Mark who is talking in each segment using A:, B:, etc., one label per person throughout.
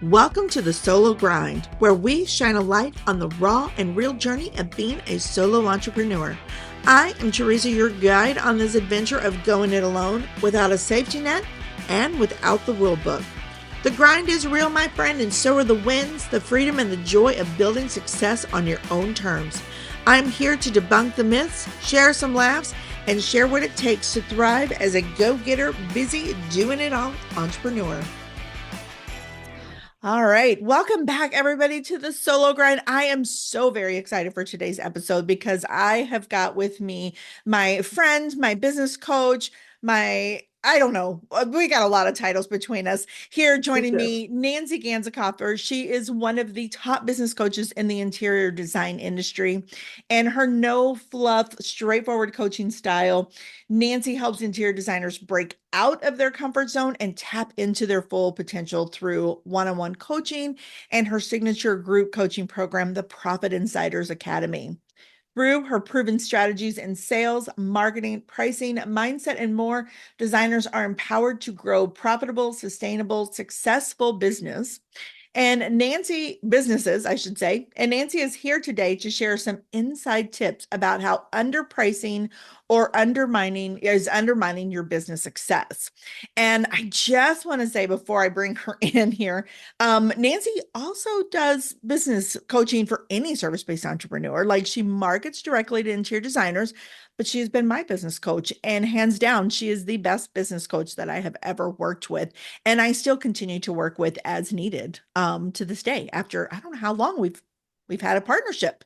A: Welcome to the Solo Grind, where we shine a light on the raw and real journey of being a solo entrepreneur. I am Teresa, your guide on this adventure of going it alone, without a safety net and without the rule book. The grind is real, my friend, and so are the wins, the freedom, and the joy of building success on your own terms. I'm here to debunk the myths, share some laughs, and share what it takes to thrive as a go-getter, busy, doing it all entrepreneur. All right. Welcome back, everybody, to the Solo Grind. I am so very excited for today's episode because I have got with me my friend, my business coach, I don't know, we got a lot of titles between us here. Joining me, Nancy Ganzekaufer. She is one of the top business coaches in the interior design industry, and her no fluff, straightforward coaching style. Nancy helps interior designers break out of their comfort zone and tap into their full potential through one-on-one coaching and her signature group coaching program, the Profit Insiders Academy. Through her proven strategies in sales, marketing, pricing, mindset, and more, designers are empowered to grow profitable, sustainable, successful businesses, I should say. And Nancy is here today to share some inside tips about how underpricing or undermining your business success. And I just want to say before I bring her in here, Nancy also does business coaching for any service-based entrepreneur. Like, she markets directly to interior designers, but she's been my business coach, and hands down, she is the best business coach that I have ever worked with. And I still continue to work with as needed, to this day, after I don't know how long we've had a partnership.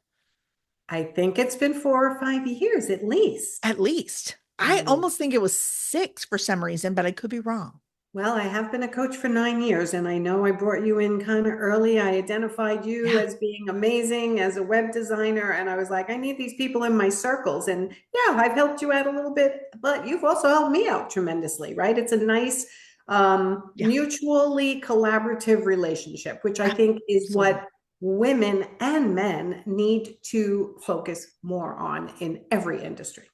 B: I think it's been 4 or 5 years at least.
A: At least. I almost think it was 6 for some reason, but I could be wrong.
B: Well, I have been a coach for 9 years, and I know I brought you in kind of early. I identified you as being amazing as a web designer, and I was like, I need these people in my circles. And yeah, I've helped you out a little bit, but you've also helped me out tremendously, right? It's a nice, mutually collaborative relationship, which I think is what women and men need to focus more on in every industry.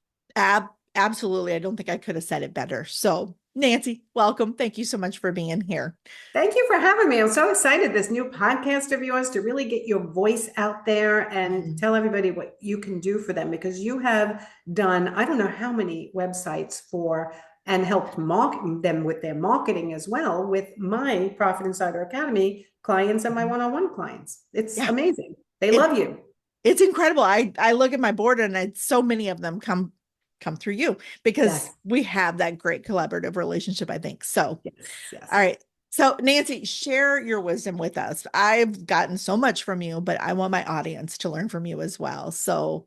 A: Absolutely. I don't think I could have said it better. So, Nancy, welcome. Thank you so much for being here.
B: Thank you for having me. I'm so excited, this new podcast of yours, to really get your voice out there and tell everybody what you can do for them, because you have done, I don't know how many websites for, and helped market them with their marketing as well, with my Profit Insider Academy clients and my one-on-one clients. It's amazing. They love you.
A: It's incredible. I look at my board, and so many of them come through you, because we have that great collaborative relationship, I think. So,
B: yes.
A: All right. So, Nancy, share your wisdom with us. I've gotten so much from you, but I want my audience to learn from you as well. So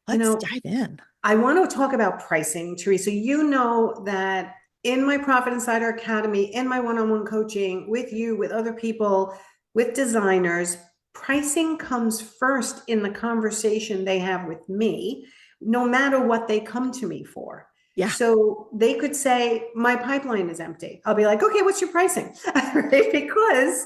A: let's dive in.
B: I want to talk about pricing, Teresa. You know that in my Profit Insider Academy, in my one-on-one coaching with you, with other people, with designers, pricing comes first in the conversation they have with me, no matter what they come to me for.
A: Yeah.
B: So they could say, my pipeline is empty. I'll be like, okay, what's your pricing? Right? Because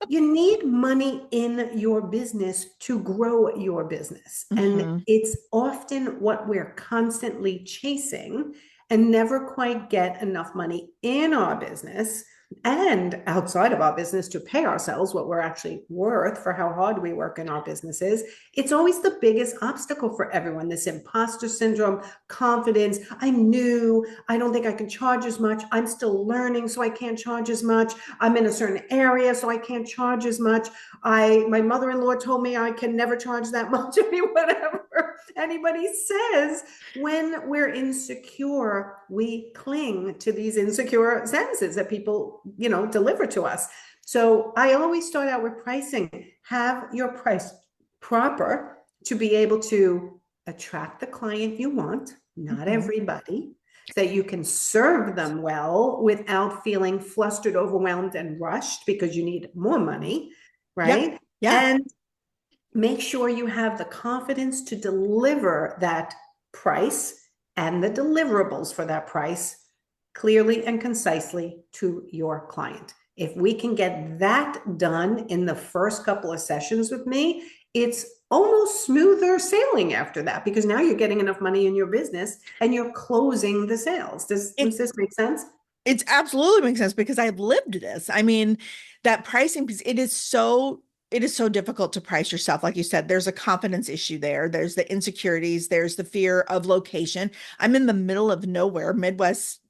B: you need money in your business to grow your business. And it's often what we're constantly chasing and never quite get enough money in our business and outside of our business to pay ourselves what we're actually worth for how hard we work in our businesses. It's always the biggest obstacle for everyone, this imposter syndrome, confidence. I'm new. I don't think I can charge as much. I'm still learning, so I can't charge as much. I'm in a certain area, so I can't charge as much. My mother-in-law told me I can never charge that much. I mean, whatever anybody says. When we're insecure, we cling to these insecure sentences that people deliver to us. So I always start out with pricing. Have your price proper to be able to attract the client you want, not everybody, so that you can serve them well without feeling flustered, overwhelmed, and rushed because you need more money, right?
A: Yeah.
B: And make sure you have the confidence to deliver that price and the deliverables for that price clearly and concisely to your client. If we can get that done in the first couple of sessions with me, it's almost smoother sailing after that, because now you're getting enough money in your business and you're closing the sales. Does this make sense?
A: It's absolutely makes sense because I've lived this. I mean, that pricing piece, it is so difficult to price yourself. Like you said, there's a confidence issue there. There's the insecurities, there's the fear of location. I'm in the middle of nowhere, Midwest,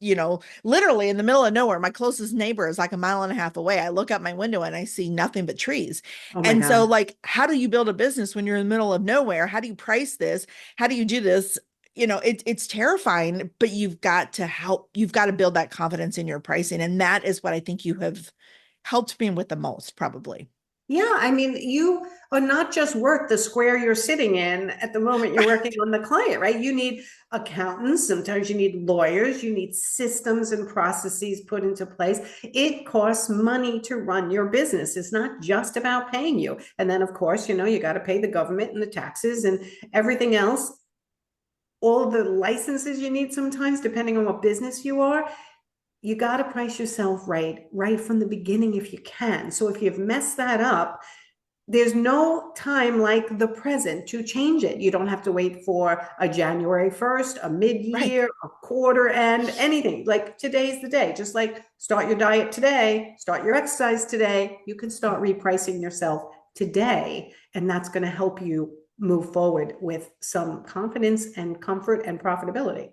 A: literally in the middle of nowhere. My closest neighbor is like a mile and a half away. I look out my window and I see nothing but trees.
B: Oh my
A: And so,
B: God.
A: like, how do you build a business when you're in the middle of nowhere? How do you price this? How do you do this? It's terrifying, but you've got to build that confidence in your pricing. And that is what I think you have helped me with the most, probably.
B: Yeah, I mean, you are not just worth the square you're sitting in at the moment you're working on the client, right? You need accountants, sometimes you need lawyers, you need systems and processes put into place. It costs money to run your business. It's not just about paying you. And then, of course, you got to pay the government and the taxes and everything else, all the licenses you need sometimes, depending on what business you are. You got to price yourself right from the beginning if you can. So if you've messed that up, there's no time like the present to change it. You don't have to wait for a January 1st, a
A: Right.
B: mid-year, a quarter end, anything. Like today's the day. Just like start your diet today, start your exercise today. You can start repricing yourself today, and that's going to help you move forward with some confidence and comfort and profitability.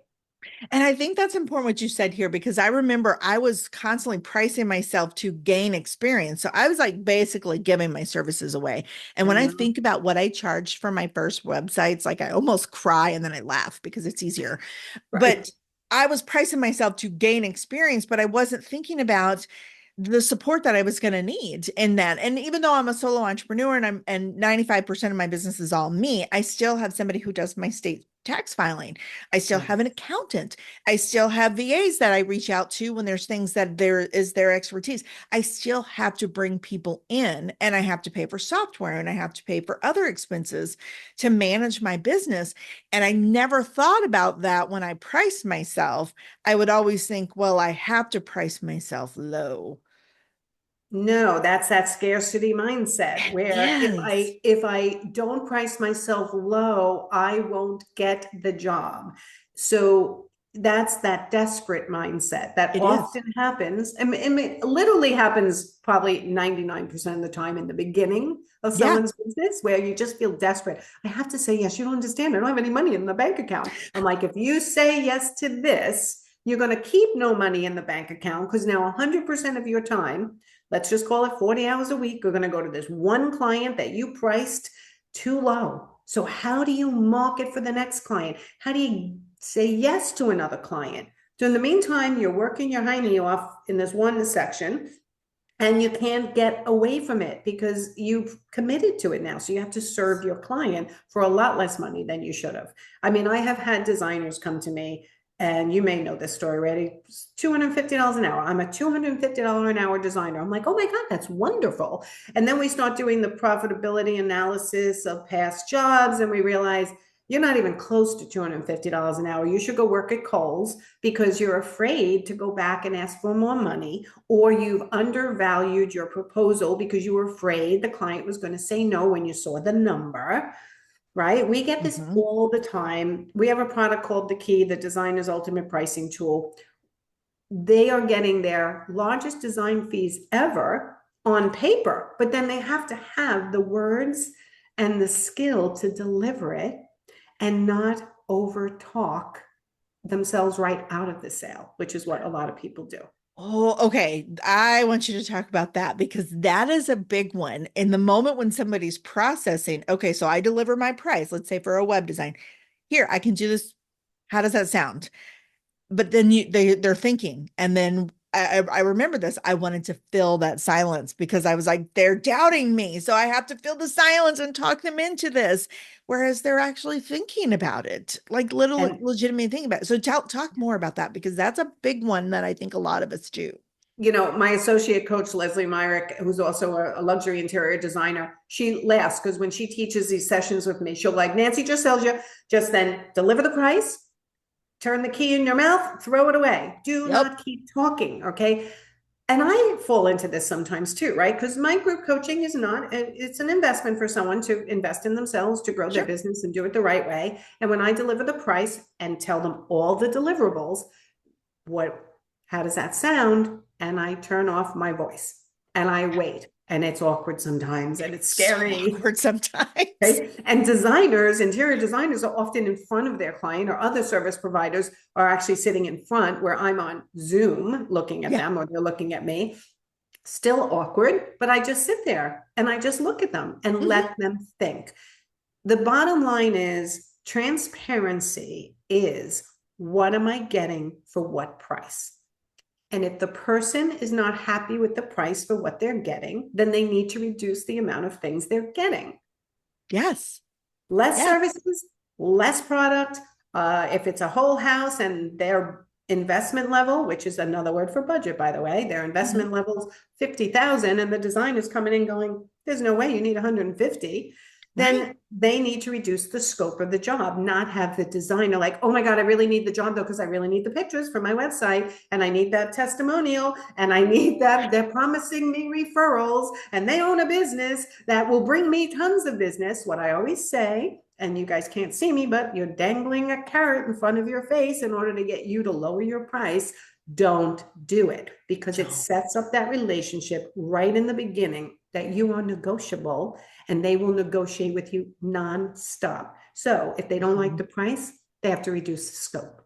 A: And I think that's important what you said here because I remember I was constantly pricing myself to gain experience. So I was like basically giving my services away. And when
B: I
A: I
B: know.
A: think about what I charged for my first websites, like I almost cry and then I laugh because it's easier.
B: Right.
A: But I was pricing myself to gain experience, but I wasn't thinking about the support that I was going to need in that. And even though I'm a solo entrepreneur and 95% of my business is all me, I still have somebody who does my state tax filing. I still have an
B: Yes.
A: accountant. I still have VAs that I reach out to when there's things that there is their expertise. I still have to bring people in and I have to pay for software and I have to pay for other expenses to manage my business. And I never thought about that when I priced myself. I would always think, well, I have to price myself low.
B: No, that's that scarcity mindset
A: It
B: where if
A: is.
B: I if I don't price myself low, I won't get the job. So that's that desperate mindset that
A: It is.
B: often happens. It literally happens probably 99% of the time in the beginning of
A: Yeah.
B: someone's business where you just feel desperate. I have to say yes, you don't understand. I don't have any money in the bank account. I'm like, if you say yes to this, you're going to keep no money in the bank account because now 100% of your time, let's just call it 40 hours a week, we're going to go to this one client that you priced too low. So how do you market for the next client? How do you say yes to another client? So in the meantime, you're working your hiney off in this one section and you can't get away from it because you've committed to it now. So you have to serve your client for a lot less money than you should have. I mean, I have had designers come to me, and you may know this story already. $250 an hour. I'm a $250 an hour designer. I'm like, oh my God, that's wonderful. And then we start doing the profitability analysis of past jobs, and we realize you're not even close to $250 an hour. You should go work at Kohl's because you're afraid to go back and ask for more money, or you've undervalued your proposal because you were afraid the client was going to say no when you saw the number, right? We get this
A: Mhm.
B: all the time. We have a product called The Key, the designer's ultimate pricing tool. They are getting their largest design fees ever on paper, but then they have to have the words and the skill to deliver it and not over talk themselves right out of the sale, which is what a lot of people do.
A: Oh, okay. I want you to talk about that because that is a big one. In the moment when somebody's processing, okay, so I deliver my price, let's say for a web design. Here, I can do this. How does that sound? But then they're thinking, and then I remember this. I wanted to fill that silence because I was like, they're doubting me, so I have to fill the silence and talk them into this, whereas they're actually thinking about it, like little
B: And
A: legitimate thinking about it. So talk more about that because that's a big one that I think a lot of us do.
B: my associate coach, Leslie Myrick, who's also a luxury interior designer, she laughs because when she teaches these sessions with me, she'll like, Nancy just tells you, just then deliver the price, turn the key in your mouth, throw it away. Do
A: Yep.
B: not keep talking. Okay. And I fall into this sometimes too, right? Because my group coaching is not, it's an investment for someone to invest in themselves, to grow their
A: Sure.
B: business and do it the right way. And when I deliver the price and tell them all the deliverables, what How does that sound? And I turn off my voice and I wait. And it's awkward sometimes and it's
A: So
B: scary.
A: awkward sometimes.
B: Okay. And designers, interior designers are often in front of their client, or other service providers are actually sitting in front where I'm on Zoom looking at
A: Yeah.
B: them or they're looking at me. Still awkward, but I just sit there and I just look at them and
A: Mhm.
B: let them think. The bottom line is transparency is, what am I getting for what price? And if the person is not happy with the price for what they're getting, then they need to reduce the amount of things they're getting.
A: Yes.
B: Less
A: Yes.
B: services, less product. If it's a whole house and their investment level, which is another word for budget, by the way, their
A: Mhm.
B: investment level's 50,000 and the designer's coming in going, there's no way you need 150,
A: Right.
B: then they need to reduce the scope of the job, not have the designer like, oh my God, I really need the job though, because I really need the pictures for my website and I need that testimonial and I need that. They're promising me referrals and they own a business that will bring me tons of business. What I always say, and you guys can't see me, but you're dangling a carrot in front of your face in order to get you to lower your price. Don't do it, because it
A: Don't.
B: sets up that relationship right in the beginning that you are negotiable and they will negotiate with you nonstop. So if they don't like
A: Mhm.
B: the price, they have to reduce the scope.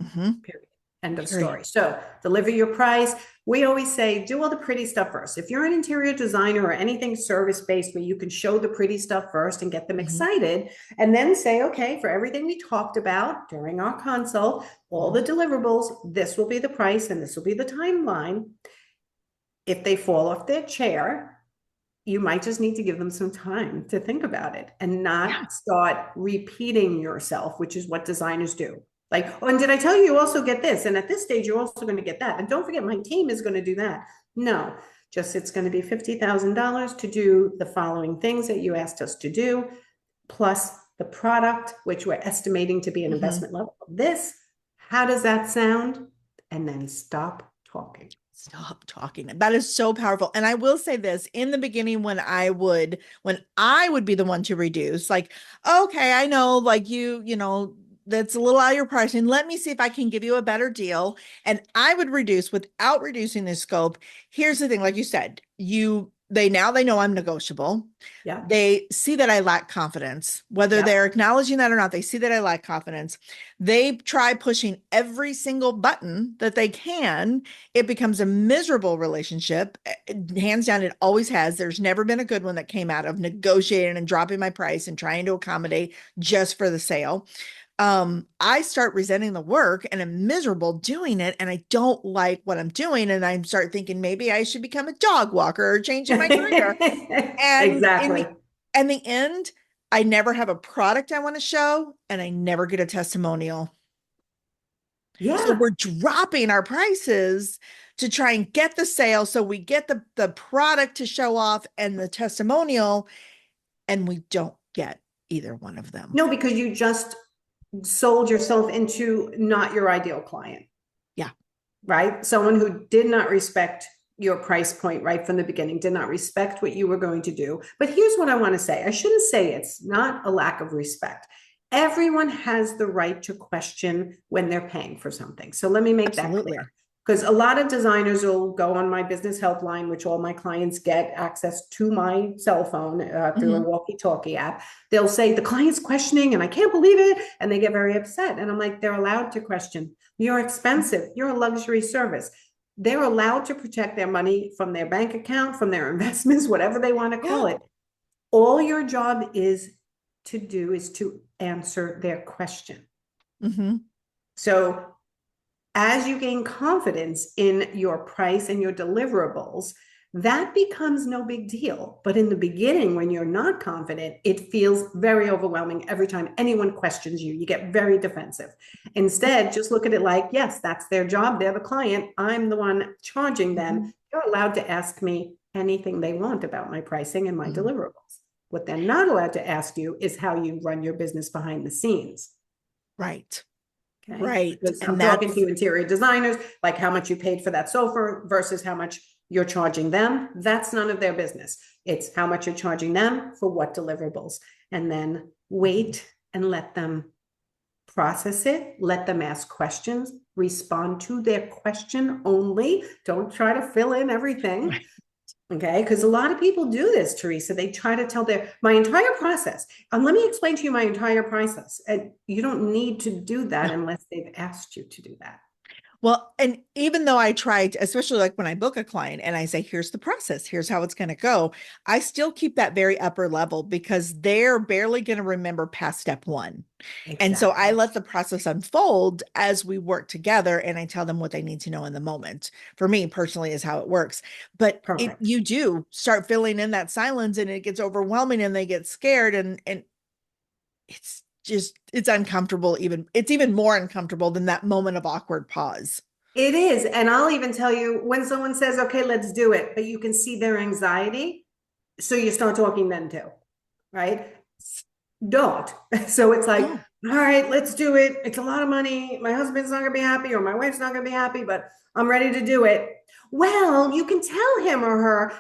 A: Mhm.
B: Period. End of
A: Period.
B: story. So deliver your price. We always say, do all the pretty stuff first. If you're an interior designer or anything service-based where you can show the pretty stuff first and get them
A: Mhm.
B: excited, and then say, okay, for everything we talked about during our consult, all
A: Mhm.
B: the deliverables, this will be the price and this will be the timeline. If they fall off their chair, you might just need to give them some time to think about it and
A: Yeah.
B: not start repeating yourself, which is what designers do. Like, oh, and did I tell you you also get this? And at this stage, you're also going to get that. And don't forget, my team is going to do that. No, just it's going to be $50,000 to do the following things that you asked us to do, plus the product, which we're estimating to be an
A: Mhm.
B: investment level of this. How does that sound? And then stop talking.
A: Stop talking. That is so powerful. And I will say this, in the beginning, when I would be the one to reduce, like, okay, I know, like that's a little out of your pricing. Let me see if I can give you a better deal. And I would reduce without reducing the scope. Here's the thing, like you said, they know I'm negotiable.
B: Yeah.
A: They see that I lack confidence, whether
B: Yep.
A: they're acknowledging that or not. They see that I lack confidence. They try pushing every single button that they can. It becomes a miserable relationship. Hands down, it always has. There's never been a good one that came out of negotiating and dropping my price and trying to accommodate just for the sale. I start resenting the work and I'm miserable doing it, and I don't like what I'm doing. And I start thinking maybe I should become a dog walker or changing my career. And
B: Exactly.
A: in the end, I never have a product I want to show, and I never get a testimonial. So
B: Yeah.
A: we're dropping our prices to try and get the sale so we get the product to show off and the testimonial, and we don't get either one of them.
B: No, because you just sold yourself into not your ideal client,
A: Yeah,
B: right? Someone who did not respect your price point right from the beginning, did not respect what you were going to do. But here's what I want to say. I shouldn't say it's not a lack of respect. Everyone has the right to question when they're paying for something. So let me make that
A: absolutely.
B: clear. Because a lot of designers will go on my business helpline, which all my clients get access to my cell phone through a
A: Mhm.
B: walkie-talkie app. They'll say the client's questioning and I can't believe it, and they get very upset. And I'm like, they're allowed to question. You're expensive. You're a luxury service. They're allowed to protect their money from their bank account, from their investments, whatever they want to
A: Yeah.
B: call it. All your job is to do is to answer their question.
A: Mhm.
B: So as you gain confidence in your price and your deliverables, that becomes no big deal. But in the beginning, when you're not confident, it feels very overwhelming every time anyone questions you. You get very defensive. Instead, just look at it like, yes, that's their job. They're the client. I'm the one charging them.
A: Mhm.
B: They're allowed to ask me anything they want about my pricing and my
A: Mhm.
B: deliverables. What they're not allowed to ask you is how you run your business behind the scenes.
A: Right.
B: Okay.
A: Right.
B: Because I'm
A: And
B: talking to
A: that's
B: you interior designers, like how much you paid for that sofa versus how much you're charging them. That's none of their business. It's how much you're charging them for what deliverables. And then
A: Mhm.
B: wait and let them process it, let them ask questions, respond to their question only. Don't try to fill in everything.
A: Right.
B: Okay, because a lot of people do this, Teresa. They try to tell my entire process. Let me explain to you my entire process. And you don't need to do that
A: No.
B: unless they've asked you to do that.
A: Well, and even though I tried, especially like when I book a client and I say, here's the process, here's how it's going to go, I still keep that very upper level because they're barely going to remember past step one. And so I
B: Exactly.
A: let the process unfold as we work together and I tell them what they need to know in the moment. For me personally is how it works. But
B: Perfect.
A: you do start filling in that silence and it gets overwhelming and they get scared and it's uncomfortable it's even more uncomfortable than that moment of awkward pause.
B: It is. And I'll even tell you when someone says, okay, let's do it, but you can see their anxiety. So you start talking then too, right? Don't. So it's like,
A: No.
B: all right, let's do it. It's a lot of money. My husband's not going to be happy or my wife's not going to be happy, but I'm ready to do it. Well, you can tell him or her,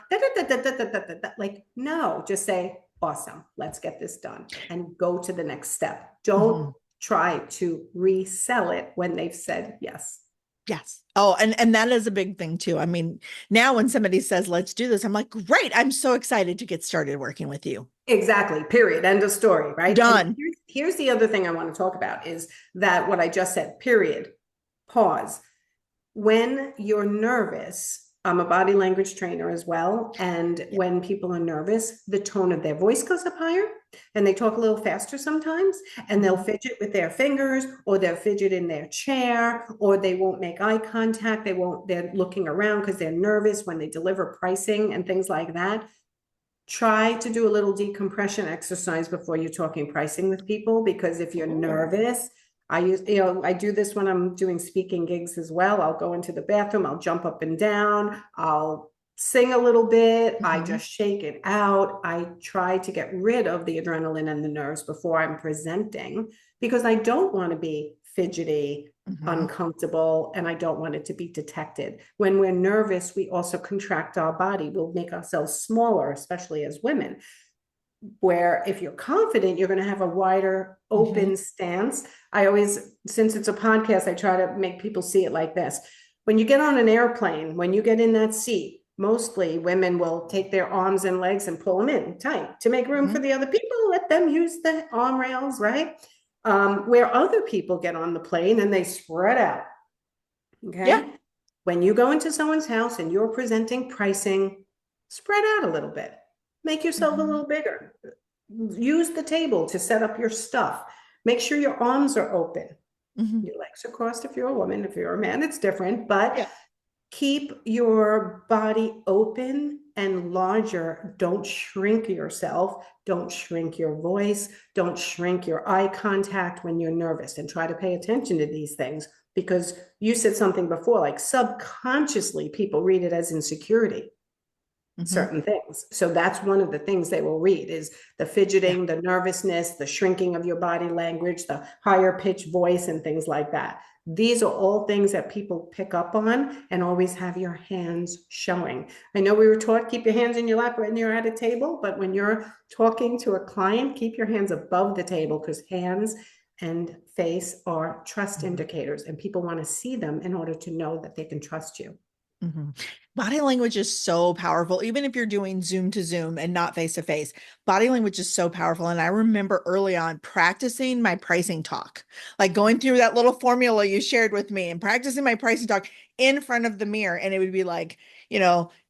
B: like, no, just say, awesome, let's get this done and go to the next step. Don't
A: Mhm.
B: try to resell it when they've said yes.
A: Yes. Oh, and that is a big thing too. I mean, now when somebody says, let's do this, I'm like, great. I'm so excited to get started working with you.
B: Exactly. Period. End of story. Right. And
A: Done.
B: here's the other thing I want to talk about is that what I just said, period, pause. When you're nervous, I'm a body language trainer as well. And
A: Yeah.
B: when people are nervous, the tone of their voice goes up higher and they talk a little faster sometimes. And they'll
A: Mhm.
B: fidget with their fingers or they'll fidget in their chair or they won't make eye contact. They're looking around because they're nervous when they deliver pricing and things like that. Try to do a little decompression exercise before you're talking pricing with people, because if you're
A: Oh.
B: nervous, I do this when I'm doing speaking gigs as well. I'll go into the bathroom, I'll jump up and down, I'll sing a little bit, I
A: Mhm.
B: just shake it out. I try to get rid of the adrenaline and the nerves before I'm presenting because I don't want to be fidgety,
A: Mhm.
B: uncomfortable, and I don't want it to be detected. When we're nervous, we also contract our body. We'll make ourselves smaller, especially as women. Where if you're confident, you're going to have a wider,
A: Mhm.
B: open stance. I always, since it's a podcast, I try to make people see it like this. When you get on an airplane, when you get in that seat, mostly women will take their arms and legs and pull them in tight to make room for
A: Mhm.
B: the other people. Let them use the arm rails, right? Where other people get on the plane and they spread out.
A: Yeah.
B: Okay. When you go into someone's house and you're presenting pricing, spread out a little bit. Make yourself a
A: Mhm.
B: little bigger. Use the table to set up your stuff. Make sure your arms are open.
A: Mhm.
B: Your legs are crossed if you're a woman. If you're a man, it's different. But
A: Yeah.
B: keep your body open and larger. Don't shrink yourself. Don't shrink your voice. Don't shrink your eye contact when you're nervous, and try to pay attention to these things, because you said something before, like subconsciously people read it as insecurity,
A: Mhm.
B: certain things. So that's one of the things they will read is the
A: Yeah.
B: fidgeting, the nervousness, the shrinking of your body language, the higher pitched voice and things like that. These are all things that people pick up on, and always have your hands showing. I know we were taught keep your hands in your lap when you're at a table, but when you're talking to a client, keep your hands above the table, because hands and face are trust
A: Mhm.
B: indicators and people want to see them in order to know that they can trust you.
A: Mhm. Body language is so powerful, even if you're doing Zoom to Zoom and not face to face. Body language is so powerful. And I remember early on practicing my pricing talk, like going through that little formula you shared with me and practicing my pricing talk in front of the mirror. And it would be like,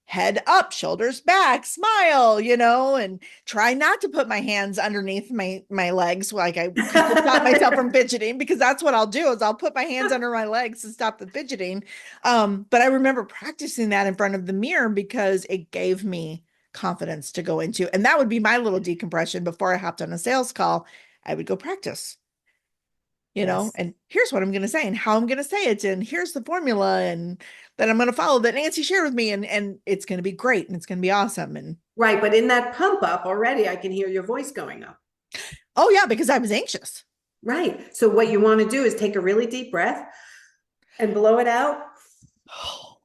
A: head up, shoulders back, smile, and try not to put my hands underneath my legs like I to stop myself from fidgeting, because that's what I'll do is I'll put my hands under my legs to stop the fidgeting. But I remember practicing that in front of the mirror because it gave me confidence to go into. And that would be my little decompression before I hopped on a sales call. I would go practice,
B: Yes.
A: and here's what I'm going to say and how I'm going to say it. And here's the formula and that I'm going to follow that Nancy shared with me. And it's going to be great and it's going to be awesome. And
B: Right. But in that pump up already, I can hear your voice going up.
A: oh, yeah, because I was anxious.
B: Right. So what you want to do is take a really deep breath and blow it out.
A: Oh,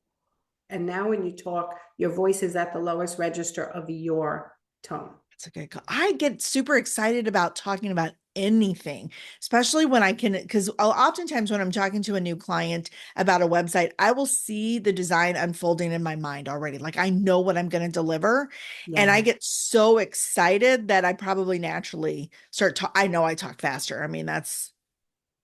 B: And now when you talk, your voice is at the lowest register of your tone.
A: that's a good call. I get super excited about talking about anything, especially when I can, because oftentimes when I'm talking to a new client about a website, I will see the design unfolding in my mind already. Like I know what I'm going to deliver. And I
B: Yeah.
A: get so excited that I probably naturally start to, I know I talk faster. I mean,
B: And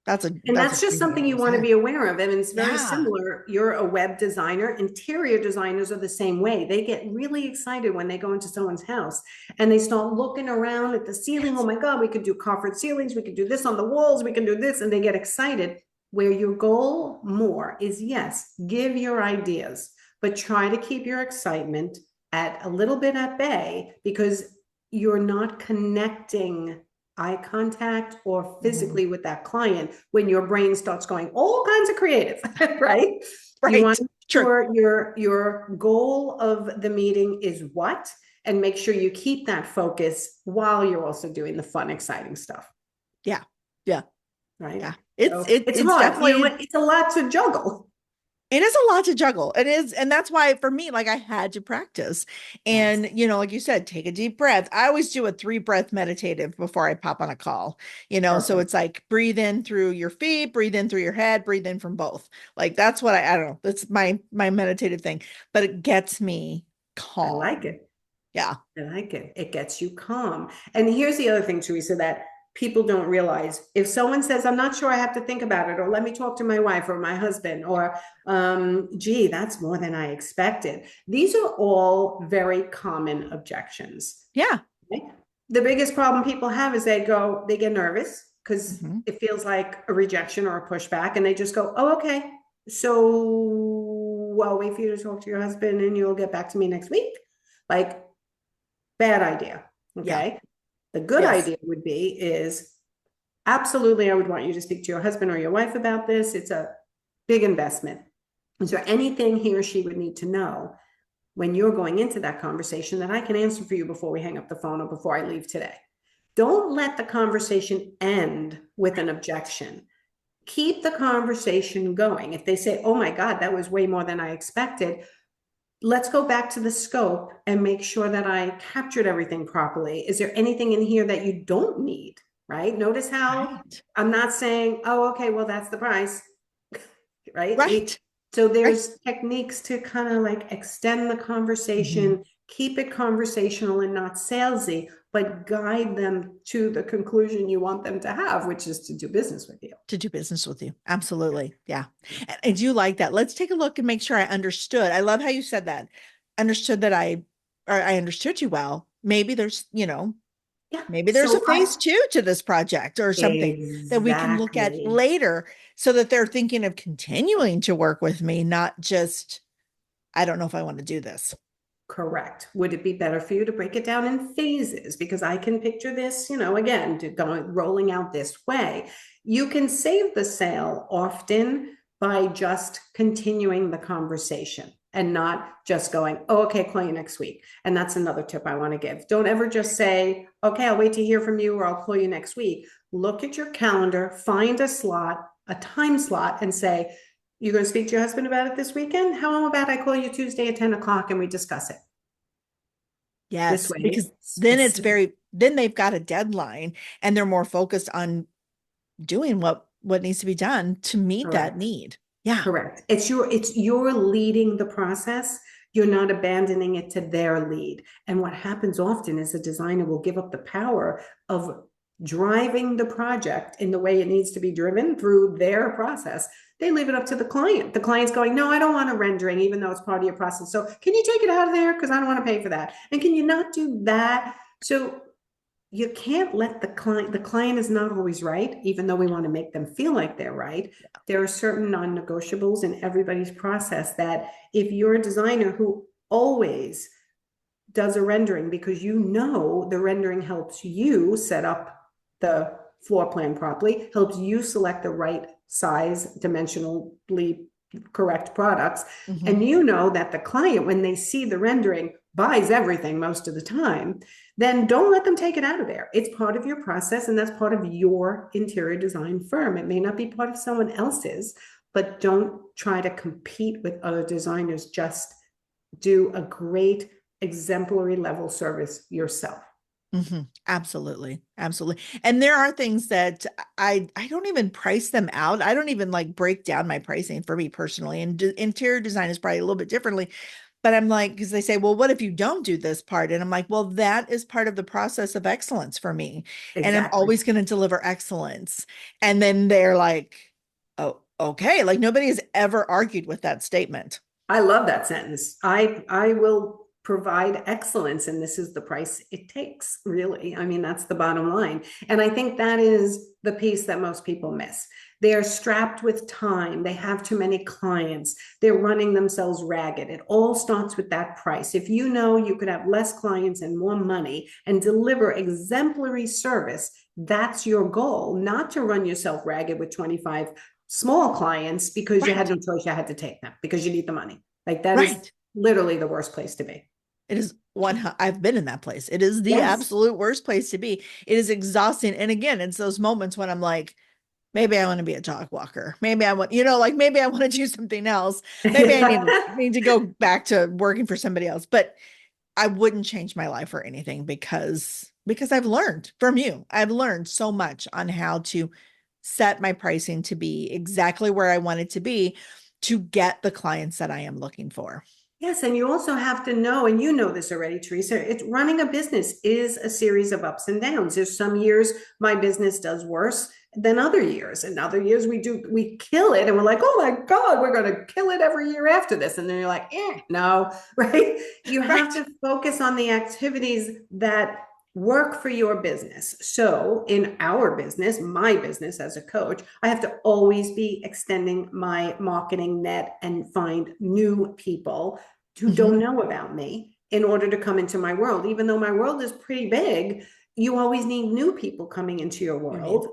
A: that's a
B: that's just
A: crazy
B: something
A: thing
B: you
A: to
B: want to
A: say.
B: be aware of. And it's very
A: Yeah.
B: similar. You're a web designer. Interior designers are the same way. They get really excited when they go into someone's house and they start looking around at the ceiling. Oh
A: Yes.
B: my God, we could do coffered ceilings. We could do this on the walls. We can do this. And they get excited. Where your goal more is, yes, give your ideas, but try to keep your excitement at a little bit at bay, because you're not connecting eye contact or
A: Mhm.
B: physically with that client when your brain starts going all kinds of creative, right? You want
A: Right.
B: to make
A: True.
B: sure your goal of the meeting is what, and make sure you keep that focus while you're also doing the fun, exciting stuff,
A: Yeah. Yeah.
B: right?
A: Yeah. It's
B: So
A: it
B: it's
A: it's
B: hard. You know
A: definitely
B: what? It's a lot to juggle.
A: it is a lot to juggle. It is, and that's why for me, like I had to practice.
B: Yes.
A: And like you said, take a deep breath. I always do a 3 breath meditative before I pop on a call. So
B: Perfect.
A: it's like breathe in through your feet, breathe in through your head, breathe in from both. Like that's what I don't know. That's my meditative thing, but it gets me
B: I like
A: calm.
B: it.
A: Yeah.
B: I like it. It gets you calm. And here's the other thing, Teresa, that people don't realize. If someone says, I'm not sure, I have to think about it, or let me talk to my wife or my husband, or gee, that's more than I expected. These are all very common objections.
A: Yeah.
B: Okay? The biggest problem people have is they get nervous because
A: Hmm.
B: it feels like a rejection or a pushback, and they just go, oh, okay. So I'll wait for you to talk to your husband and you'll get back to me next week. Like, bad idea.
A: Yeah.
B: Okay. The good
A: Yes.
B: idea would be is absolutely, I would want you to speak to your husband or your wife about this. It's a big investment. Is there anything he or she would need to know when you're going into that conversation that I can answer for you before we hang up the phone or before I leave today? Don't let the conversation end with an objection. Keep the conversation going. If they say, oh my God, that was way more than I expected, let's go back to the scope and make sure that I captured everything properly. Is there anything in here that you don't need? Right? Notice how
A: Right.
B: I'm not saying, oh, okay, well, that's the price, right?
A: Right.
B: So
A: Right.
B: there's techniques to kind of like extend the
A: Mhm.
B: conversation, keep it conversational and not salesy, but guide them to the conclusion you want them to have, which is to do business with you.
A: To do business with you.
B: Yeah.
A: Absolutely. Yeah. And I do like that. Let's take a look and make sure I understood. I love how you said that. Understood that I understood you well.
B: Yeah.
A: Maybe there's a
B: So I
A: phase 2 to this project or something that we can look at
B: exactly.
A: later so that they're thinking of continuing to work with me, not just, I don't know if I want to do this.
B: Correct. Would it be better for you to break it down in phases? Because I can picture this, again, going rolling out this way. You can save the sale often by just continuing the conversation and not just going, oh, okay, call you next week. And that's another tip I want to give. Don't ever just say, okay, I'll wait to hear from you or I'll call you next week. Look at your calendar, find a slot, a time slot, and say, you're going to speak to your husband about it this weekend? How about I call you Tuesday at 10 o'clock and we discuss it? This
A: Yes,
B: way,
A: because
B: specific.
A: then they've got a deadline and they're more focused on doing what needs to be done to meet that
B: Correct.
A: need. Yeah.
B: Correct. It's your leading the process. You're not abandoning it to their lead. And what happens often is a designer will give up the power of driving the project in the way it needs to be driven through their process. They leave it up to the client. The client's going, no, I don't want a rendering, even though it's part of your process. So can you take it out of there? Because I don't want to pay for that. And can you not do that? So you can't let the client is not always right, even though we want to make them feel like they're right. There are certain non-negotiables in everybody's process that if you're a designer who always does a rendering because the rendering helps you set up the floor plan properly, helps you select the right size, dimensionally correct products.
A: Hmm.
B: And you know that the client, when they see the rendering, buys everything most of the time, then don't let them take it out of there. It's part of your process and that's part of your interior design firm. It may not be part of someone else's, but don't try to compete with other designers. Just do a great exemplary level service yourself.
A: Absolutely. Absolutely. And there are things that I don't even price them out. I don't even like break down my pricing for me personally. And interior design is probably a little bit differently. But I'm like, because they say, well, what if you don't do this part? And I'm like, well, that is part of the process of excellence for me. And I'm
B: Exactly.
A: always going to deliver excellence. And then they're like, oh, okay. Like nobody has ever argued with that statement.
B: I love that sentence. I will provide excellence and this is the price it takes, really. I mean, that's the bottom line. And I think that is the piece that most people miss. They are strapped with time. They have too many clients. They're running themselves ragged. It all starts with that price. If you know you could have less clients and more money and deliver exemplary service, that's your goal, not to run yourself ragged with 25 small clients because you had
A: Right.
B: no choice, you had to take them because you need the money. Like that is
A: Right.
B: literally the worst place to be.
A: It is one, I've been in that place. It is the
B: Yes.
A: absolute worst place to be. It is exhausting. And again, it's those moments when I'm like, maybe I want to be a dog walker. Maybe I want, like maybe I want to do something else. Maybe I need to go back to working for somebody else. But I wouldn't change my life for anything because I've learned from you. I've learned so much on how to set my pricing to be exactly where I want it to be to get the clients that I am looking for.
B: Yes, and you also have to know, and you know this already, Teresa, it's running a business is a series of ups and downs. There's some years my business does worse than other years. And other years we kill it and we're like, oh my God, we're gonna kill it every year after this. And then you're like, no, right? You have
A: Right.
B: to focus on the activities that work for your business. So in our business, my business as a coach, I have to always be extending my marketing net and find new people who don't
A: Mhm.
B: know about me in order to come into my world. Even though my world is pretty big, you always need new people coming into your
A: You need.
B: world.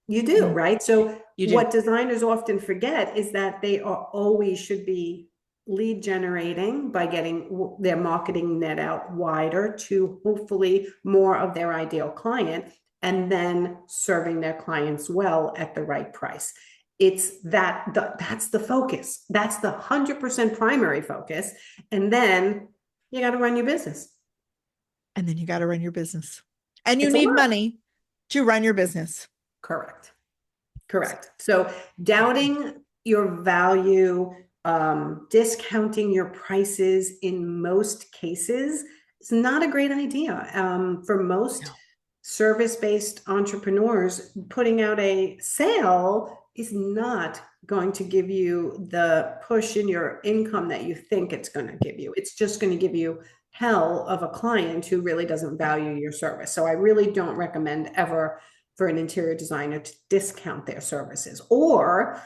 B: You do,
A: Mhm.
B: right? So
A: You do.
B: what designers often forget is that they are always should be lead generating by getting their marketing net out wider to hopefully more of their ideal client and then serving their clients well at the right price. It's that's the focus. That's the 100% primary focus. And then you got to run your business.
A: And then you got to run your business. And you
B: It's a
A: need
B: lot.
A: money to run your business.
B: Correct. Correct. So doubting your value, discounting your prices in most cases is not a great idea. For most
A: No.
B: service-based entrepreneurs, putting out a sale is not going to give you the push in your income that you think it's going to give you. It's just going to give you hell of a client who really doesn't
A: Right.
B: value your service. So I really don't recommend ever for an interior designer to discount their services. Or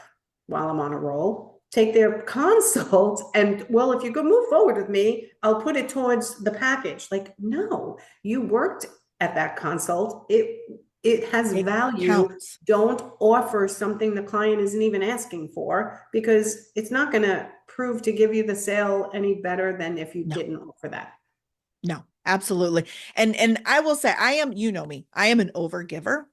B: while I'm on a roll, take their consult and, well, if you go move forward with me, I'll put it towards the package. Like, no, you worked at that consult. It has
A: It
B: value.
A: counts.
B: Don't offer something the client isn't even asking for because it's not going to prove to give you the sale any better than if you
A: No.
B: didn't offer that.
A: No. Absolutely. And I will say I am, me, I am an overgiver.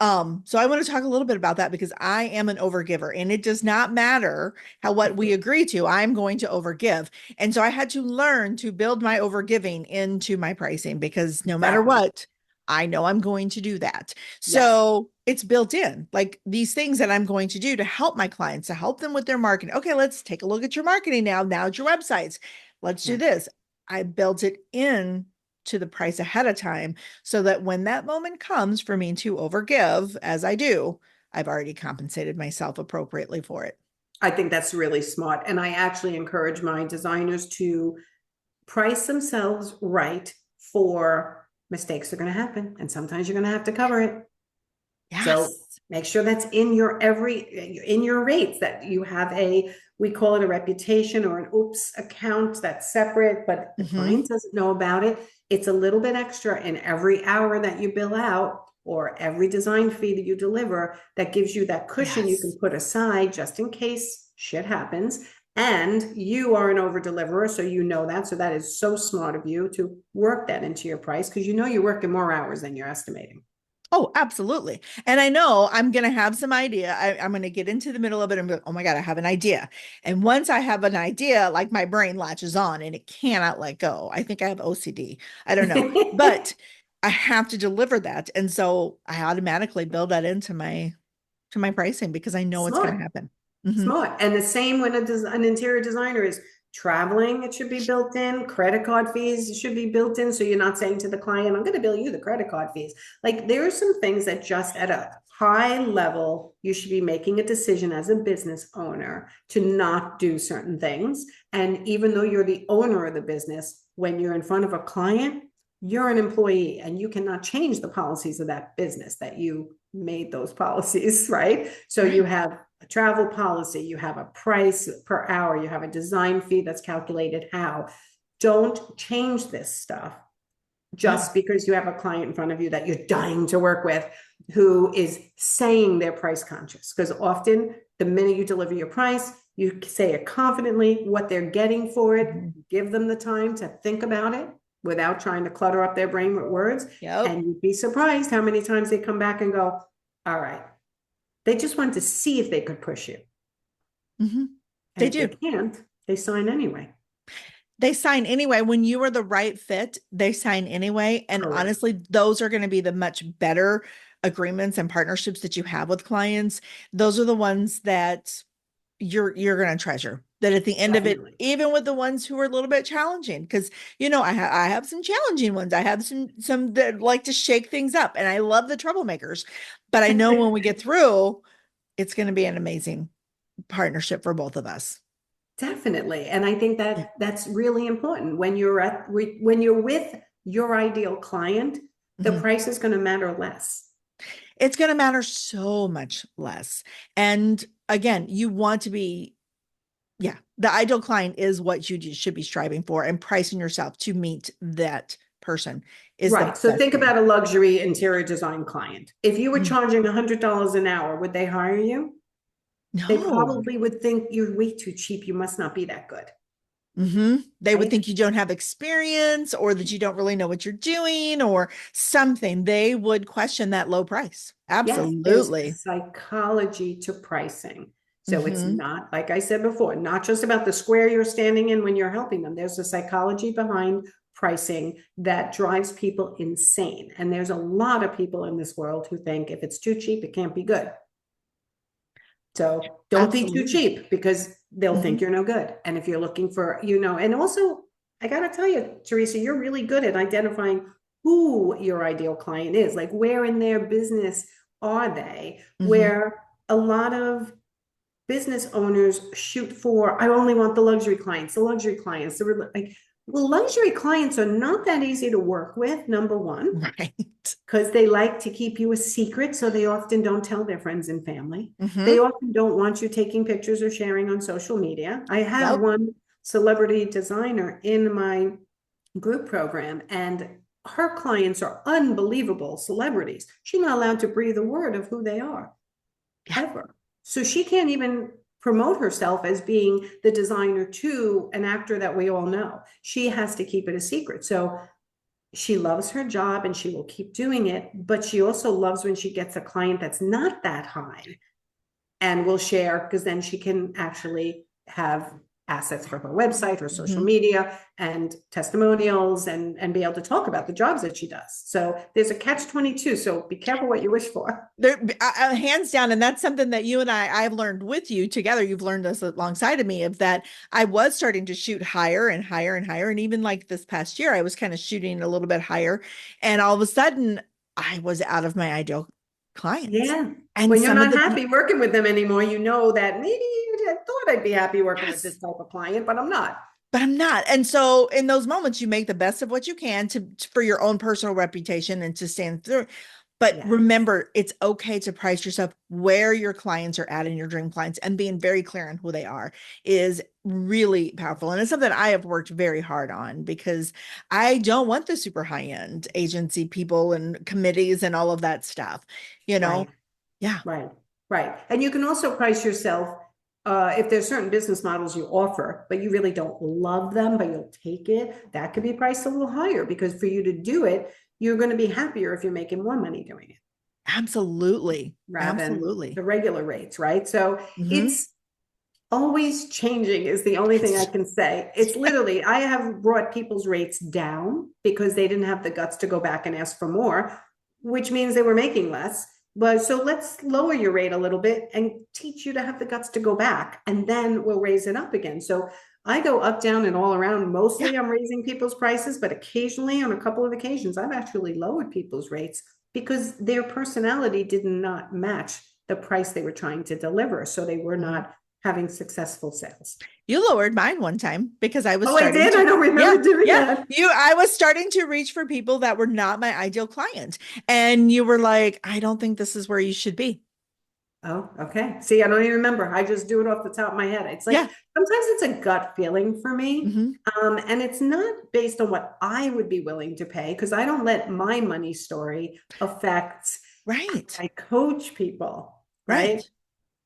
A: So I want to talk a little bit about that because I am an overgiver and it does not matter what we agree to, I'm going to overgive. And so I had to learn to build my overgiving into my pricing because no matter
B: Exactly.
A: what, I know I'm going to do that.
B: Yes.
A: So it's built in, like these things that I'm going to do to help my clients, to help them with their marketing. Okay, let's take a look at your marketing now. Now it's your websites. Let's do
B: Yeah.
A: this. I built it in to the price ahead of time so that when that moment comes for me to overgive, as I do, I've already compensated myself appropriately for it.
B: I think that's really smart. And I actually encourage my designers to price themselves right for mistakes are going to happen. And sometimes you're going to have to cover it. So
A: Yes.
B: make sure that's in your rates that you have we call it a reputation or an oops account that's separate, but the
A: Hmm.
B: client doesn't know about it. It's a little bit extra in every hour that you bill out or every design fee that you deliver that gives you that cushion you can
A: Yes.
B: put aside just in case shit happens. And you are an over deliverer, so you know that. So that is so smart of you to work that into your price because you know you're working more hours than you're estimating.
A: Oh, absolutely. And I know I'm going to have some idea. I'm going to get into the middle of it and be like, oh my God, I have an idea. And once I have an idea, like my brain latches on and it cannot let go. I think I have OCD. I don't know. But I have to deliver that. And so I automatically build that into my pricing because I know it's going to
B: Smart.
A: happen. Hmm.
B: Smart. And the same when an interior designer is traveling, it should be built in. Credit card fees should be built in. So you're not saying to the client, I'm going to bill you the credit card fees. Like there are some things that just at a high level, you should be making a decision as a business owner to not do certain things. And even though you're the owner of the business, when you're in front of a client, you're an employee and you cannot change the policies of that business that you made those policies, right? So you
A: Right.
B: have a travel policy, you have a price per hour, you have a design fee that's calculated how. Don't change this stuff
A: No.
B: just because you have a client in front of you that you're dying to work with who is saying they're price conscious. Because often, the minute you deliver your price, you say it confidently, what they're getting for it,
A: Mhm.
B: give them the time to think about it without trying to clutter up their brain with words.
A: Yep.
B: And you'd be surprised how many times they come back and go, all right, they just wanted to see if they could push you.
A: Hmm.
B: And
A: They
B: if they
A: do.
B: can't, they sign anyway.
A: They sign anyway. When you are the right fit, they sign anyway. And
B: Correct.
A: honestly, those are going to be the much better agreements and partnerships that you have with clients. Those are the ones that you're going to treasure. That at the end of it,
B: Definitely.
A: even with the ones who are a little bit challenging, because I have some challenging ones. I have some that like to shake things up, and I love the troublemakers. But I know when we get through, it's going to be an amazing partnership for both of us.
B: Definitely. And I think
A: Yeah.
B: that that's really important when you're with your ideal client, the
A: Mhm.
B: price is going to matter less.
A: It's going to matter so much less. And again, you want to be, yeah, the ideal client is what you should be striving for, and pricing yourself to meet that person is the
B: Right. So
A: best
B: think
A: thing.
B: about a luxury interior design client. If you were
A: Mm.
B: charging $100 an hour, would they hire you? They
A: No.
B: probably would think you're way too cheap. You must not be that good.
A: They would
B: Right.
A: think you don't have experience or that you don't really know what you're doing or something. They would question that low price.
B: Yes, there's
A: Absolutely.
B: psychology to pricing. So it's
A: Hmm.
B: not, like I said before, not just about the square you're standing in when you're helping them. There's a psychology behind pricing that drives people insane. And there's a lot of people in this world who think if it's too cheap, it can't be good. So don't be too
A: Absolutely.
B: cheap because they'll think
A: Hmm.
B: you're no good. And if you're looking for, and also, I got to tell you, Teresa, you're really good at identifying who your ideal client is. Like, where in their business are they?
A: Hmm.
B: Where a lot of business owners shoot for, I only want the luxury clients, the luxury clients. Like, well, luxury clients are not that easy to work with, number one,
A: Right.
B: because they like to keep you a secret. So they often don't tell their friends and family. They
A: Hmm.
B: often don't want you taking pictures or sharing on social media. I have
A: Yep.
B: one celebrity designer in my group program, and her clients are unbelievable celebrities. She's not allowed to breathe a word of who they are
A: Yeah.
B: ever. So she can't even promote herself as being the designer to an actor that we all know. She has to keep it a secret. So she loves her job and she will keep doing it, but she also loves when she gets a client that's not that high and will share because then she can actually have assets for her website, her social
A: Hmm.
B: media, and testimonials, and be able to talk about the jobs that she does. So there's a catch 22. So be careful what you wish for.
A: There, hands down, and that's something that you and I've learned with you together. You've learned this alongside of me of that. I was starting to shoot higher and higher and higher, and even like this past year, I was kind of shooting a little bit higher, and all of a sudden, I was out of my ideal clients.
B: Yeah.
A: And
B: When you're
A: some of
B: not
A: the
B: happy working with them anymore, you know that maybe I thought I'd be happy working with this
A: yes,
B: type of client, but I'm not.
A: but I'm not. And so in those moments, you make the best of what you can for your own personal reputation and to stand through. But
B: Yes.
A: remember, it's okay to price yourself where your clients are at in your dream clients, and being very clear on who they are is really powerful. And it's something I have worked very hard on because I don't want the super high end agency people and committees and all of that stuff, you know?
B: Right.
A: Yeah,
B: Right, right. And you can also price yourself if there's certain business models you offer, but you really don't love them, but you'll take it. That could be priced a little higher because for you to do it, you're going to be happier if you're making more money doing it
A: absolutely.
B: rather than
A: Absolutely.
B: the regular rates, right? So
A: Hmm.
B: it's always changing is the only thing I can say. It's literally, I have brought people's rates down because they didn't have the guts to go back and ask for more, which means they were making less. But so let's lower your rate a little bit and teach you to have the guts to go back, and then we'll raise it up again. So I go up, down, and all around.
A: Yeah.
B: Mostly I'm raising people's prices, but occasionally, on a couple of occasions, I've actually lowered people's rates because their personality did not match the price they were trying to deliver. So they were
A: Mhm.
B: not having successful sales.
A: You lowered mine one time because I was
B: Oh, I
A: starting
B: did? I
A: to,
B: don't
A: yeah,
B: remember doing
A: yeah.
B: that.
A: I was starting to reach for people that were not my ideal client. And you were like, I don't think this is where you should be.
B: Oh, okay. See, I don't even remember. I just do it off the top of my head. It's like
A: Yeah.
B: sometimes it's a gut feeling for me.
A: Hmm.
B: And it's not based on what I would be willing to pay because I don't let my money story affect how
A: Right.
B: I coach people, right?
A: Right.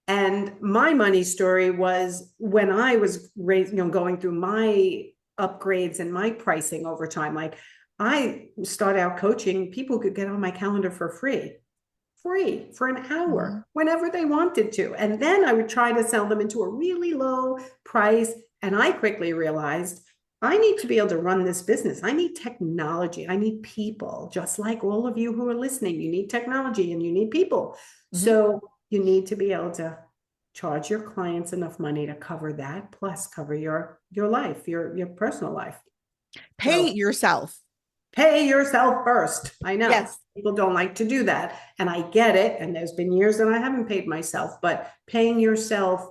B: And my money story was when I was raised, going through my upgrades and my pricing over time. Like I started out coaching, people could get on my calendar for free for an
A: Hmm.
B: hour whenever they wanted to. And then I would try to sell them into a really low price. And I quickly realized I need to be able to run this business. I need technology. I need people, just like all of you who are listening. You need technology and you need people.
A: Hmm.
B: So you need to be able to charge your clients enough money to cover that, plus cover your life, your personal life.
A: Pay
B: So
A: yourself.
B: pay yourself first. I know
A: Yes.
B: people don't like to do that. And I get it. And there's been years that I haven't paid myself, but paying yourself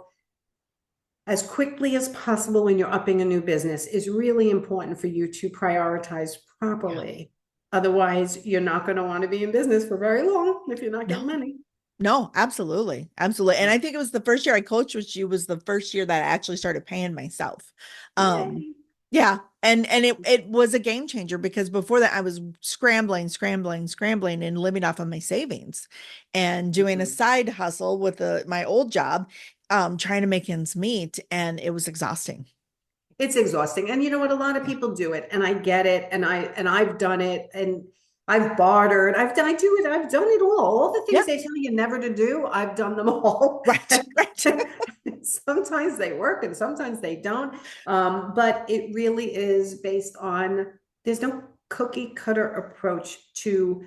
B: as quickly as possible when you're upping a new business is really important for you to prioritize
A: Yeah.
B: properly. Otherwise, you're not going to want to be in business for very long if you're not getting
A: No.
B: money.
A: No, absolutely. Absolutely. And I think it was the first year I coached with you was the first year that I actually started paying myself. Um,
B: Yay.
A: yeah. And it was a game changer because before that I was scrambling and living off of my savings and doing a side hustle with my old job, trying to make ends meet. And it was exhausting.
B: It's exhausting. And you know what? A lot of
A: Yeah.
B: people do it, and I get it. And I've done it, and I've bartered. I do it. I've done it all. All the things
A: Yeah.
B: they tell you never to do, I've done them all.
A: Right. Right.
B: Sometimes they work and sometimes they don't. But it really is based on there's no cookie cutter approach to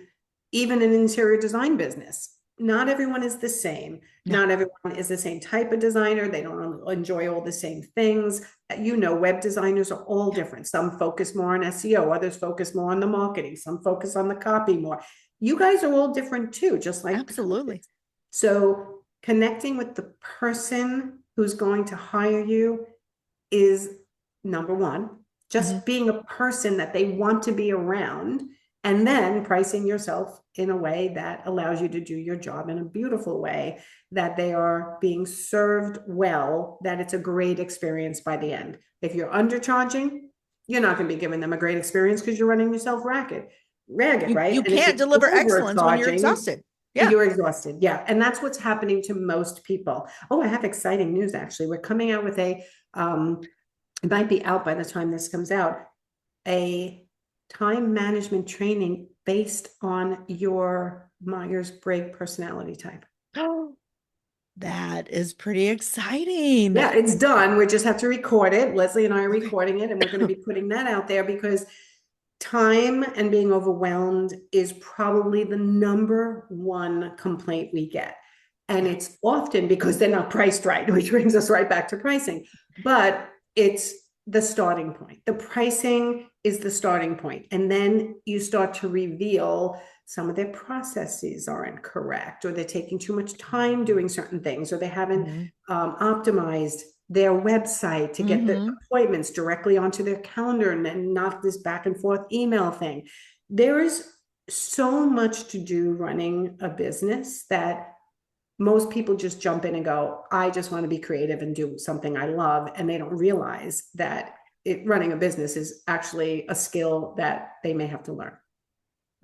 B: even an interior design business. Not everyone is the same.
A: No.
B: Not everyone is the same type of designer. They don't enjoy all the same things. Web designers are all
A: Yeah.
B: different. Some focus more on SEO, others focus more on the marketing, some focus on the copy more. You guys are all different too, just like
A: Absolutely.
B: coaches. So connecting with the person who's going to hire you is number one,
A: Hmm.
B: just being a person that they want to be around, and then pricing yourself in a way that allows you to do your job in a beautiful way, that they are being served well, that it's a great experience by the end. If you're undercharging, you're not going to be giving them a great experience because you're running yourself ragged, right?
A: You
B: And if
A: can't
B: you're
A: deliver excellence when you're
B: overcharging,
A: exhausted. Yeah.
B: you're exhausted. Yeah. And that's what's happening to most people. Oh, I have exciting news actually. We're coming out with um, it might be out by the time this comes out, a time management training based on your Myers-Briggs personality type.
A: Oh, that is pretty exciting.
B: Yeah, it's done. We just have to record it. Leslie and I are
A: Okay.
B: recording it, and we're going to be putting that out there because time and being overwhelmed is probably the number one complaint we get. And
A: Yeah.
B: it's often because they're not priced right, which brings us right back to pricing. But it's the starting point. The pricing is the starting point. And then you start to reveal some of their processes aren't correct, or they're taking too much time doing certain things, or they haven't
A: Hmm.
B: optimized their website to get the
A: Hmm.
B: appointments directly onto their calendar and then not this back and forth email thing. There is so much to do running a business that most people just jump in and go, I just want to be creative and do something I love. And they don't realize that running a business is actually a skill that they may have to learn.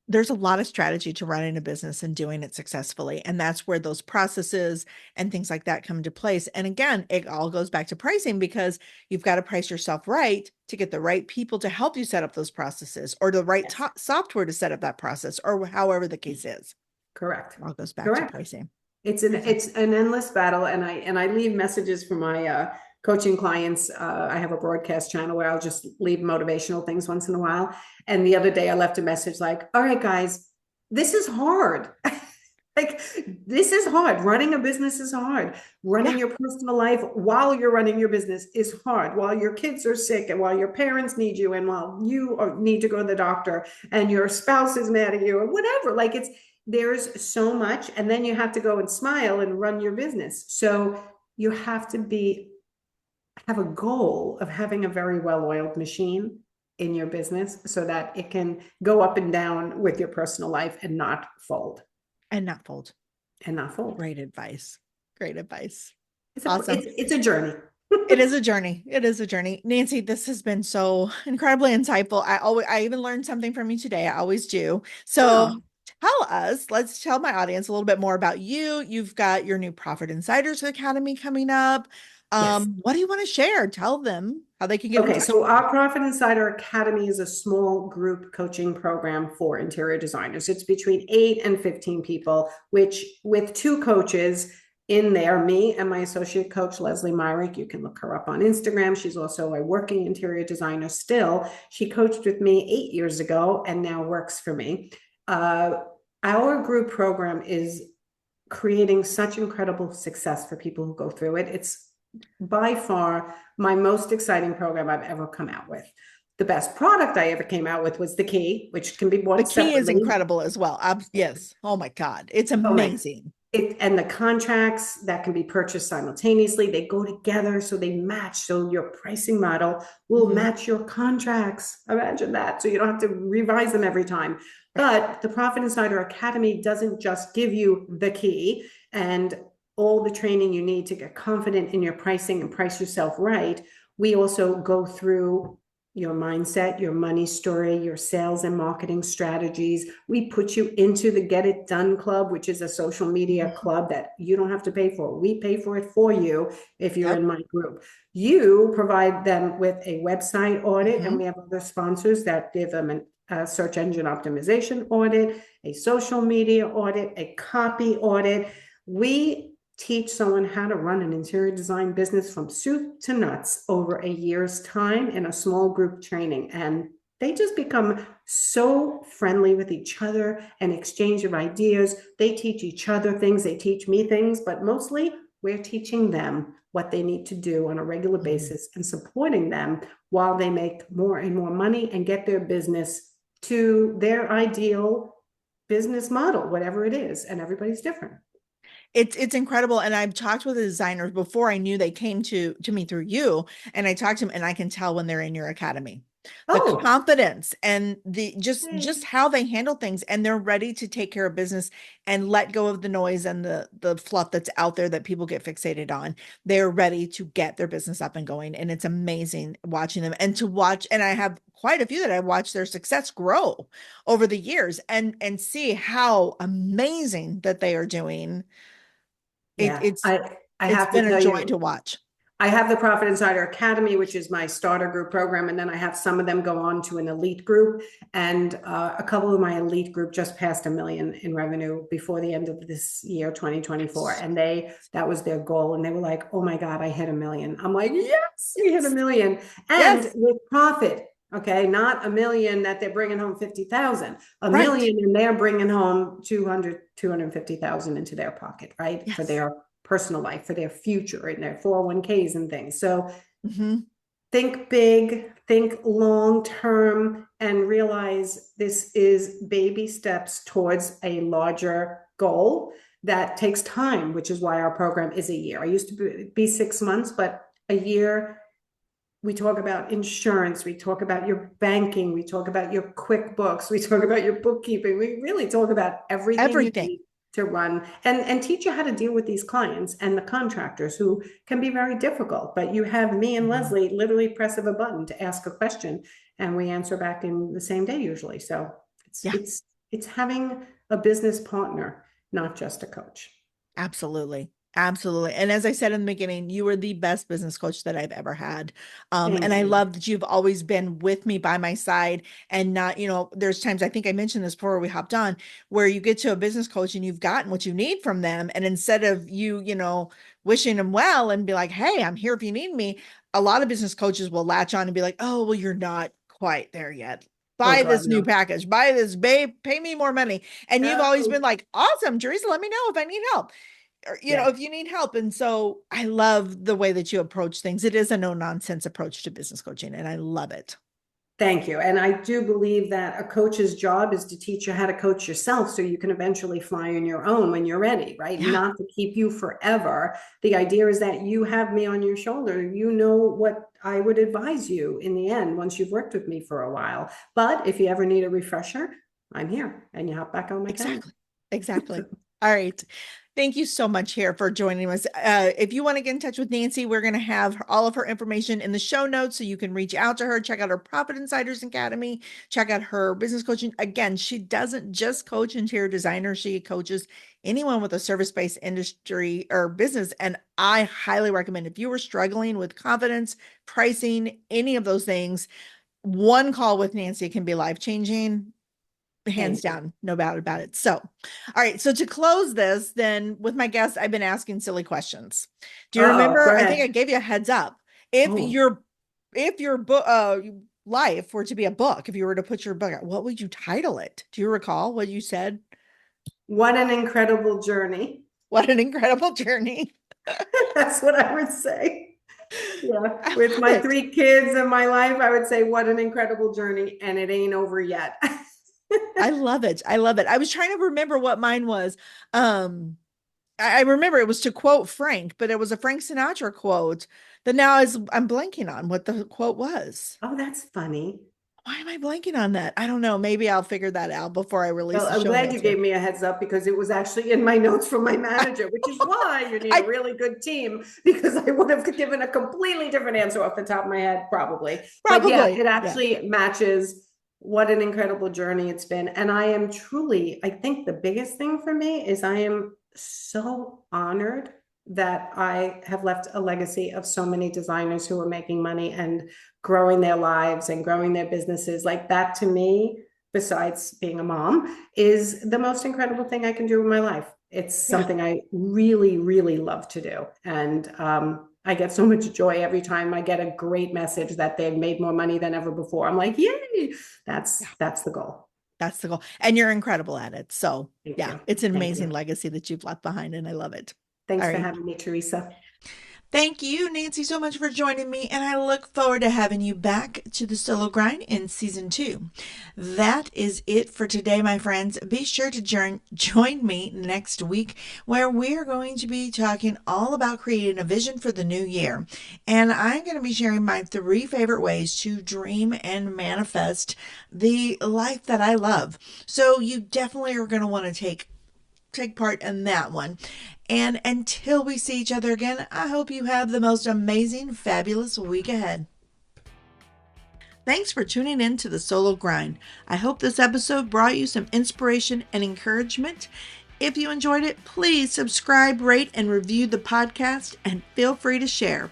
A: There's a lot of strategy to running a business and doing it successfully. And that's where those processes and things like that come into place. And again, it all goes back to pricing because you've got to price yourself right to get the right people to help you set up those processes or the right
B: Yes.
A: software to set up that process or however the case is.
B: Correct.
A: It all goes back to
B: Correct.
A: pricing.
B: It's an endless battle, and I leave messages for my coaching clients. I have a broadcast channel where I'll just leave motivational things once in a while. And the other day I left a message like, "All right, guys, this is hard." Like, this is hard. Running a business is hard. Running
A: Yeah.
B: your personal life while you're running your business is hard. While your kids are sick, and while your parents need you, and while you need to go to the doctor, and your spouse is mad at you, or whatever. Like, there's so much, and then you have to go and smile and run your business. So you have to have a goal of having a very well-oiled machine in your business so that it can go up and down with your personal life and not fold.
A: And not fold.
B: And not fold.
A: Great advice. Great advice.
B: It's a
A: Awesome.
B: it's a journey.
A: It is a journey. It is a journey. Nancy, this has been so incredibly insightful. I even learned something from you today. I always do. So
B: Oh,
A: let's tell my audience a little bit more about you. You've got your new Profit Insiders Academy coming up.
B: yes.
A: What do you want to share? Tell them how they can get in
B: Okay,
A: touch
B: so
A: with you.
B: our Profit Insider Academy is a small group coaching program for interior designers. It's between 8 and 15 people, which with two coaches in there, me and my associate coach, Leslie Myrick. You can look her up on Instagram. She's also a working interior designer still. She coached with me 8 years ago and now works for me. Our group program is creating such incredible success for people who go through it. It's by far my most exciting program I've ever come out with. The best product I ever came out with was the key, which can be
A: The
B: bought
A: key is
B: separately.
A: incredible as well. Yes. Oh my God. It's
B: Oh my,
A: amazing.
B: and the contracts that can be purchased simultaneously, they go together so they match. So your pricing model will
A: Mhm.
B: match your contracts. Imagine that. So you don't have to revise them every time.
A: Right.
B: But the Profit Insider Academy doesn't just give you the key and all the training you need to get confident in your pricing and price yourself right. We also go through your mindset, your money story, your sales and marketing strategies. We put you into the Get It Done Club, which is a social media
A: Mhm.
B: club that you don't have to pay for. We pay for it for you if you're
A: Yep.
B: in my group. You provide them with a website audit, and
A: Mhm.
B: we have other sponsors that give them a search engine optimization audit, a social media audit, a copy audit. We teach someone how to run an interior design business from soup to nuts over a year's time in a small group training. And they just become so friendly with each other and exchange of ideas. They teach each other things, they teach me things, but mostly we're teaching them what they need to do on a regular
A: Mhm.
B: basis and supporting them while they make more and more money and get their business to their ideal business model, whatever it is. And everybody's different.
A: It's incredible. And I've talked with the designers before I knew they came to me through you. And I talked to them and I can tell when they're in your academy. The
B: Oh,
A: confidence and the just
B: hey.
A: how they handle things and they're ready to take care of business and let go of the noise and the fluff that's out there that people get fixated on. They're ready to get their business up and going. And it's amazing watching them and to watch, and I have quite a few that I watched their success grow over the years and see how amazing that they are doing. It,
B: Yeah,
A: it's
B: I
A: it's
B: have to
A: been a
B: tell
A: joy to
B: you,
A: watch.
B: I have the Profit Insider Academy, which is my starter group program, and then I have some of them go on to an elite group. And a couple of my elite group just passed 1 million in revenue before the end of this year, 2024,
A: Yes.
B: and that was their goal, and they were like, "Oh my God, I hit 1 million!" I'm like, "Yes, we hit a
A: Yes.
B: million!" And
A: Yes.
B: with profit. Okay, not 1 million that they're bringing home 50,000, a
A: Right.
B: million and they're bringing home 250,000 into their pocket, right? For
A: Yes.
B: their personal life, for their future and their 401ks and things. So
A: Hmm.
B: think big, think long term, and realize this is baby steps towards a larger goal that takes time, which is why our program is a year. I used to be 6 months, but a year. We talk about insurance, we talk about your banking, we talk about your QuickBooks, we talk about your bookkeeping. We really talk about everything you
A: Everything.
B: need to run and teach you how to deal with these clients and the contractors who can be very difficult. But you have me and
A: Mhm.
B: Leslie literally press of a button to ask a question and we answer back in the same day usually. So it's
A: Yeah,
B: it's it's having a business partner, not just a coach.
A: absolutely. Absolutely. And as I said in the beginning, you were the best business coach that I've ever had. And
B: Thank
A: I
B: you.
A: love that you've always been with me by my side and not, there's times I think I mentioned this before we hopped on where you get to a business coach and you've gotten what you need from them. And instead of you, wishing them well and be like, hey, I'm here if you need me, a lot of business coaches will latch on and be like, oh, well, you're not quite there yet.
B: Oh
A: Buy
B: God,
A: this new
B: no.
A: package, buy this, babe, pay me more money. And you've always been
B: No.
A: like, awesome, Teresa, let me know if I need help or
B: Yeah.
A: if you need help. And so I love the way that you approach things. It is a no nonsense approach to business coaching and I love it.
B: Thank you. And I do believe that a coach's job is to teach you how to coach yourself so you can eventually fly on your own when you're ready, right?
A: Yeah,
B: Not to keep you forever. The idea is that you have me on your shoulder. You know what I would advise you in the end once you've worked with me for a while. But if you ever need a refresher, I'm here and you hop back on my calendar.
A: exactly. Exactly. All right. Thank you so much here for joining us. If you want to get in touch with Nancy, we're going to have all of her information in the show notes so you can reach out to her, check out her Profit Insiders Academy, check out her business coaching. Again, she doesn't just coach interior designers, she coaches anyone with a service-based industry or business. And I highly recommend if you were struggling with confidence, pricing, any of those things, one call with Nancy can be life-changing, hands
B: Thank you.
A: down, no doubt about it. So, all right. So to close this, then with my guests, I've been asking silly questions. Do you
B: Uh-oh, go
A: remember? I think I
B: ahead.
A: gave you a heads up. If
B: Oh,
A: your book life were to be a book, if you were to put your book out, what would you title it? Do you recall what you said?
B: what an incredible journey.
A: What an incredible journey.
B: That's what I would say. Yeah,
A: I
B: with
A: love
B: my
A: it.
B: 3 kids and my life, I would say, what an incredible journey, and it ain't over yet.
A: I love it. I love it. I was trying to remember what mine was. Um, I remember it was to quote Frank, but it was a Frank Sinatra quote that now is I'm blanking on what the quote was.
B: Oh, that's funny.
A: Why am I blanking on that? I don't know. Maybe I'll figure that out before I release
B: Well,
A: the
B: I'm
A: show
B: glad you
A: notes here.
B: gave me a heads up because it was actually in my notes from my manager, which is why you need a
A: I
B: really good team because I would have given a completely different answer off the top of my head, probably. But yeah,
A: probably,
B: it
A: yeah,
B: actually matches what an incredible journey it's been. And I am truly, I think the biggest thing for me is I am so honored that I have left a legacy of so many designers who are making money and growing their lives and growing their businesses. Like that to me, besides being a mom, is the most incredible thing I can do in my life. It's
A: yeah,
B: something I really, really love to do. And I get so much joy every time I get a great message that they've made more money than ever before. I'm like, yay,
A: yeah.
B: that's the goal.
A: That's the goal. And you're incredible at it. So
B: Thank
A: yeah,
B: you.
A: it's an
B: Thank
A: amazing
B: you.
A: legacy that you've left behind, and I love it. All
B: Thanks for
A: right.
B: having me, Teresa.
A: Thank you, Nancy, so much for joining me, and I look forward to having you back to the Solo Grind in season 2. That is it for today, my friends. Be sure to join me next week where we are going to be talking all about creating a vision for the new year. And I'm going to be sharing my 3 favorite ways to dream and manifest the life that I love. So you definitely are going to want to take part in that one. And until we see each other again, I hope you have the most amazing, fabulous week ahead. Thanks for tuning in to the Solo Grind. I hope this episode brought you some inspiration and encouragement. If you enjoyed it, please subscribe, rate, and review the podcast, and feel free to share.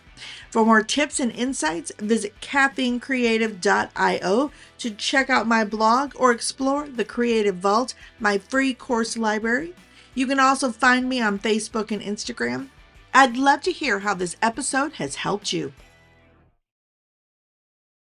A: For more tips and insights, visit caffeinecreative.io to check out my blog or explore the Creative Vault, my free course library. You can also find me on Facebook and Instagram. I'd love to hear how this episode has helped you.